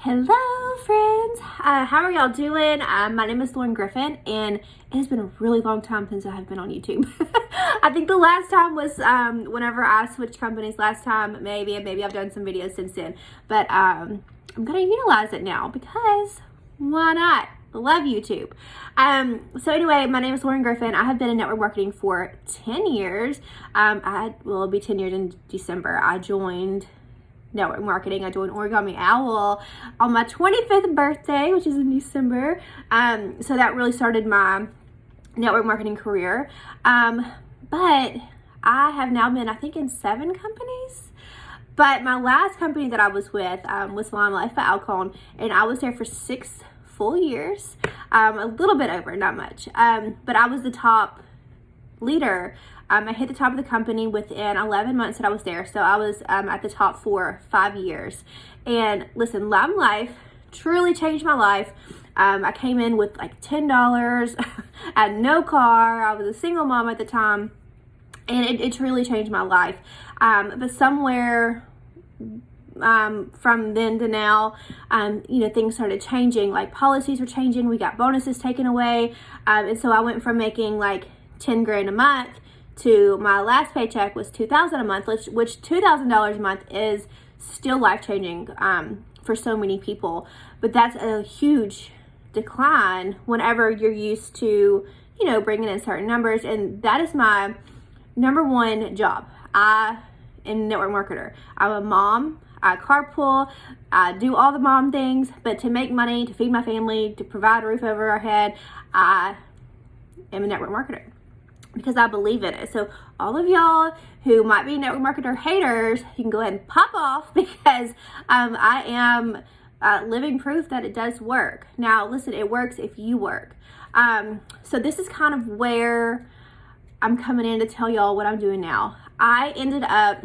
Hello friends, how are y'all doing? My name is Lauren Griffin and it has been a really long time since I have been on YouTube. I think the last time was whenever I switched companies last time, maybe I've done some videos since then, but I'm gonna utilize it now because why not? I love YouTube. So anyway, my name is Lauren Griffin. I have been in network marketing for 10 years. It'll be 10 years in December. I joined network marketing. I joined Origami Owl on my 25th birthday, which is in December. So that really started my network marketing career. But I have now been, I think, in 7 companies. But my last company that I was with was LimeLife by Alcon, and I was there for 6 full years. A little bit over, not much. But I was the top leader. I hit the top of the company within 11 months that I was there. So I was at the top for 5 years. And listen, LimeLife truly changed my life. I came in with like $10. I had no car. I was a single mom at the time. And it truly changed my life. But somewhere from then to now, things started changing. Like policies were changing. We got bonuses taken away. And so I went from making like 10 grand a month to my last paycheck was $2,000 a month, which $2,000 a month is still life-changing for so many people. But that's a huge decline whenever you're used to, bringing in certain numbers. And that is my number one job. I am a network marketer. I'm a mom. I carpool. I do all the mom things. But to make money, to feed my family, to provide a roof over our head, I am a network marketer, because I believe in it. So all of y'all who might be network marketer haters, you can go ahead and pop off, because I am living proof that it does work. Now listen, it works if you work. So this is kind of where I'm coming in to tell y'all what I'm doing now. I ended up,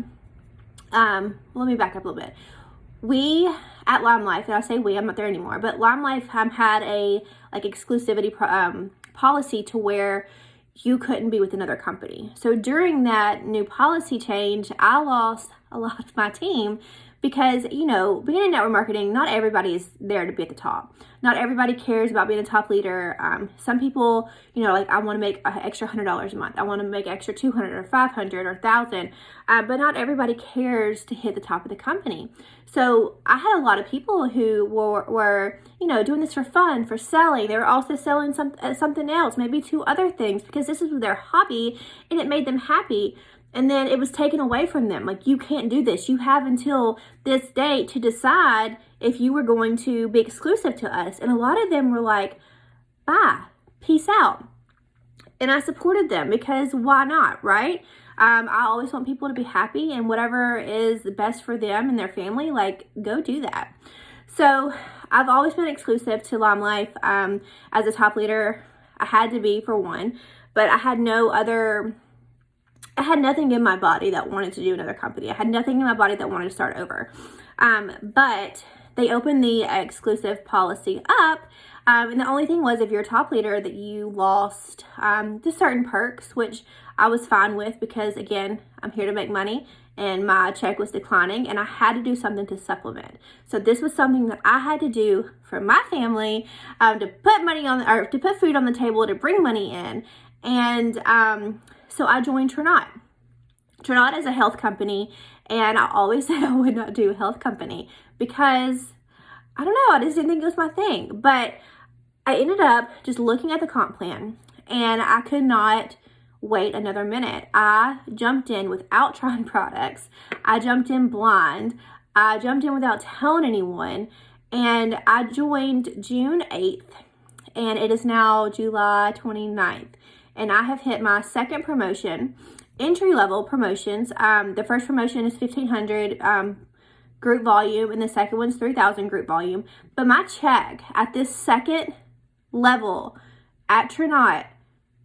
let me back up a little bit. We at LimeLife, and I say we, I'm not there anymore, but LimeLife had a exclusivity policy to where you couldn't be with another company. So during that new policy change, I lost a lot of my team because, being in network marketing, not everybody is there to be at the top. Not everybody cares about being a top leader. Some people, I want to make an extra $100 a month. I want to make extra $200 or $500 or $1,000. But not everybody cares to hit the top of the company. So I had a lot of people who were doing this for fun, for selling. They were also selling something else, maybe 2 other things, because this is their hobby and it made them happy. And then it was taken away from them. Like, you can't do this. You have until this date to decide if you were going to be exclusive to us. And a lot of them were like, bye, peace out. And I supported them because why not, right? I always want people to be happy, and whatever is the best for them and their family, go do that. So I've always been exclusive to LimeLife. As a top leader, I had to be, for one, but I had nothing in my body that wanted to do another company. I had nothing in my body that wanted to start over. But they opened the exclusive policy up. And the only thing was, if you're a top leader, that you lost just certain perks, which I was fine with, because again, I'm here to make money and my check was declining and I had to do something to supplement. So this was something that I had to do for my family, to put money on, or to put food on the table, to bring money in. And so I joined Tranont. Tranont is a health company, and I always said I would not do a health company because, I don't know, I just didn't think it was my thing. But I ended up just looking at the comp plan, and I could not wait another minute. I jumped in without trying products. I jumped in blind. I jumped in without telling anyone, and I joined June 8th, and it is now July 29th. And I have hit my second promotion, entry-level promotions. The first promotion is 1,500 group volume, and the second one's 3,000 group volume. But my check at this second level at Tranont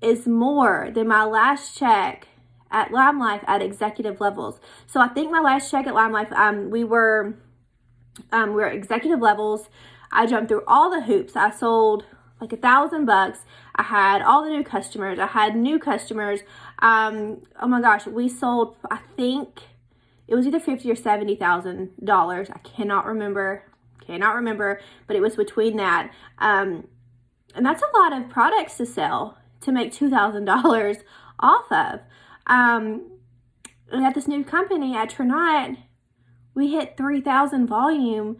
is more than my last check at LimeLife at executive levels. So I think my last check at LimeLife, we were executive levels. I jumped through all the hoops. I sold like $1,000. I had all the new customers. I had new customers. Oh my gosh, we sold, I think it was either $50,000 or $70,000. I cannot remember. cannot remember, but it was between that. And that's a lot of products to sell to make $2,000 off of. And at this new company at Tranont, we hit 3,000 volume,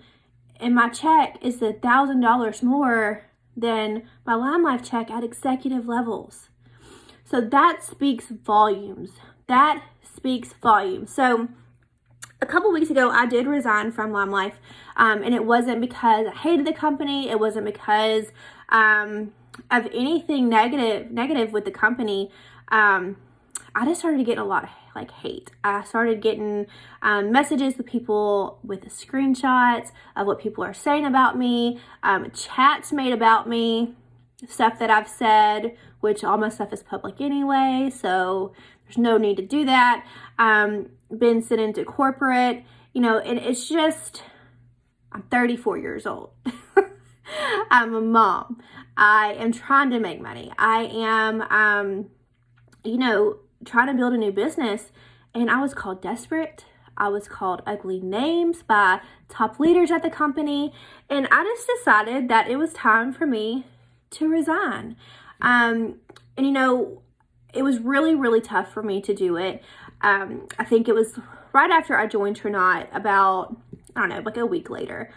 and my check is $1,000 more than my LimeLife check at executive levels. So that speaks volumes. That speaks volumes. So a couple weeks ago, I did resign from LimeLife, and it wasn't because I hated the company. It wasn't because of anything negative with the company. I just started getting a lot of hate. I started getting messages with people with screenshots of what people are saying about me, chats made about me, stuff that I've said, which all my stuff is public anyway, so there's no need to do that. Been sent into corporate, and it's just, I'm 34 years old. I'm a mom. I am trying to make money. I am, trying to build a new business, and I was called desperate. I was called ugly names by top leaders at the company, and I just decided that it was time for me to resign. And it was really, really tough for me to do it. I think it was right after I joined Tranont, about, a week later.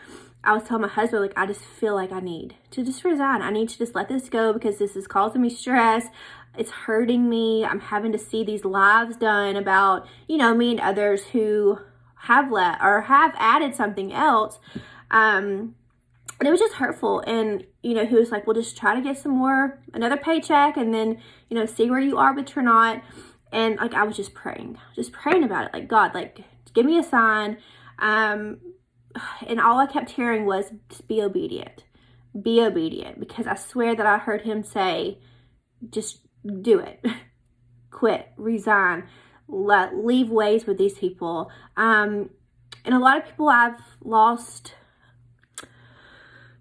I was telling my husband, I just feel like I need to just resign. I need to just let this go because this is causing me stress. It's hurting me. I'm having to see these lives done about, me and others who have let or have added something else. And it was just hurtful. And, he was like, well, just try to get another paycheck, and then, see where you are with Tranont. And I was just praying about it. God, give me a sign. And all I kept hearing was, just be obedient, because I swear that I heard him say, just do it, quit, resign, leave ways with these people. And a lot of people I've lost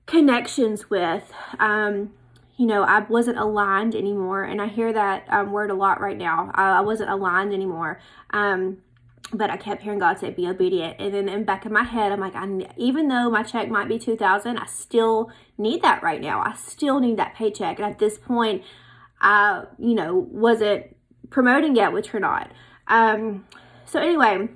connections with. I wasn't aligned anymore, and I hear that word a lot right now. I wasn't aligned anymore. But I kept hearing God say, be obedient. And then in the back of my head, I'm like, even though my check might be $2,000, I still need that right now. I still need that paycheck. And at this point, I, wasn't promoting yet with Tranont. So anyway,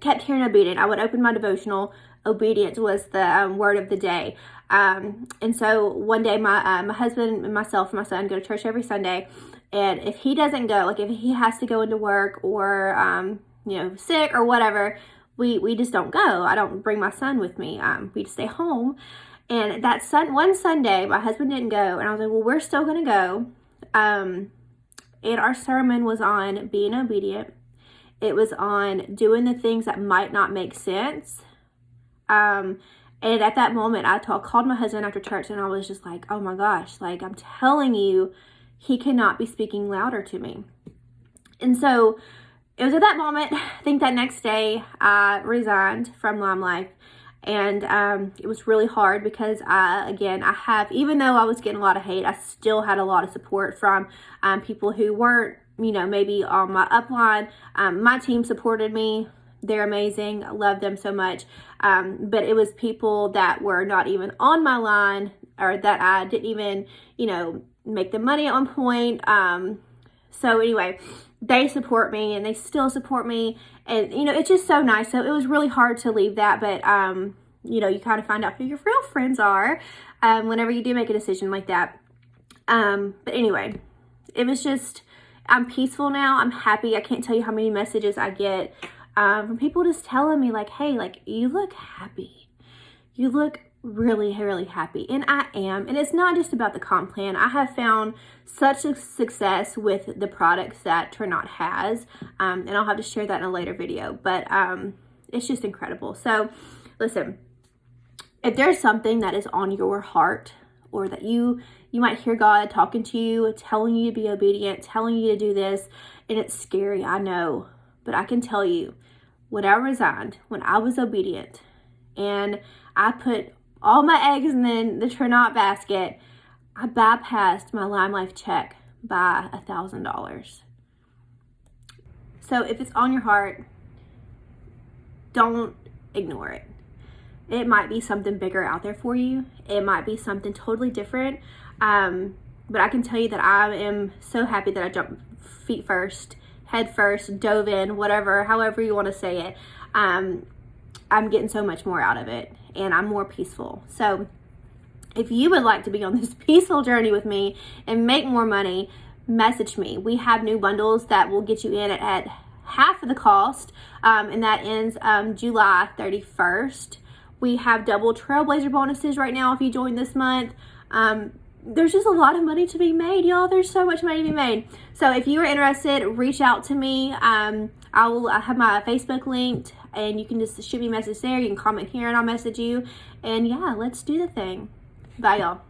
kept hearing obedient. I would open my devotional. Obedience was the word of the day. And so one day, my husband and myself and my son go to church every Sunday. And if he doesn't go, if he has to go into work or, sick or whatever, we just don't go. I don't bring my son with me. We stay home. And one Sunday, my husband didn't go, and I was like, well, we're still going to go. And our sermon was on being obedient. It was on doing the things that might not make sense. And at that moment, I called my husband after church, and I was just like, oh my gosh, I'm telling you, he cannot be speaking louder to me. And so it was at that moment, I think that next day, I resigned from LimeLife. And it was really hard because even though I was getting a lot of hate, I still had a lot of support from people who weren't, maybe on my upline. My team supported me. They're amazing. I love them so much. But it was people that were not even on my line, or that I didn't even, make the money at one point. So anyway, they support me, and they still support me. And, it's just so nice. So it was really hard to leave that. But, you kind of find out who your real friends are whenever you do make a decision like that. But anyway, it was just, I'm peaceful now. I'm happy. I can't tell you how many messages I get from people just telling me hey, you look happy. You look really, really happy. And I am. And it's not just about the comp plan. I have found such a success with the products that Tranont has. And I'll have to share that in a later video. But it's just incredible. So listen, if there's something that is on your heart, or that you might hear God talking to you, telling you to be obedient, telling you to do this, and it's scary, I know. But I can tell you, when I resigned, when I was obedient, and I put all my eggs in the Tranont basket, I bypassed my LimeLife check by $1,000. So if it's on your heart, don't ignore it. it might be something bigger out there for you. It might be something totally different. But I can tell you that I am so happy that I jumped feet first, head first, dove in, whatever, however you want to say it. I'm getting so much more out of it, and I'm more peaceful. So if you would like to be on this peaceful journey with me and make more money, message me. We have new bundles that will get you in at half of the cost, and that ends July 31st. We have double Trailblazer bonuses right now if you join this month. There's just a lot of money to be made, y'all. There's so much money to be made. So if you are interested, reach out to me. I have my Facebook linked, and you can just shoot me a message there. You can comment here, and I'll message you. And yeah, let's do the thing. Bye, y'all.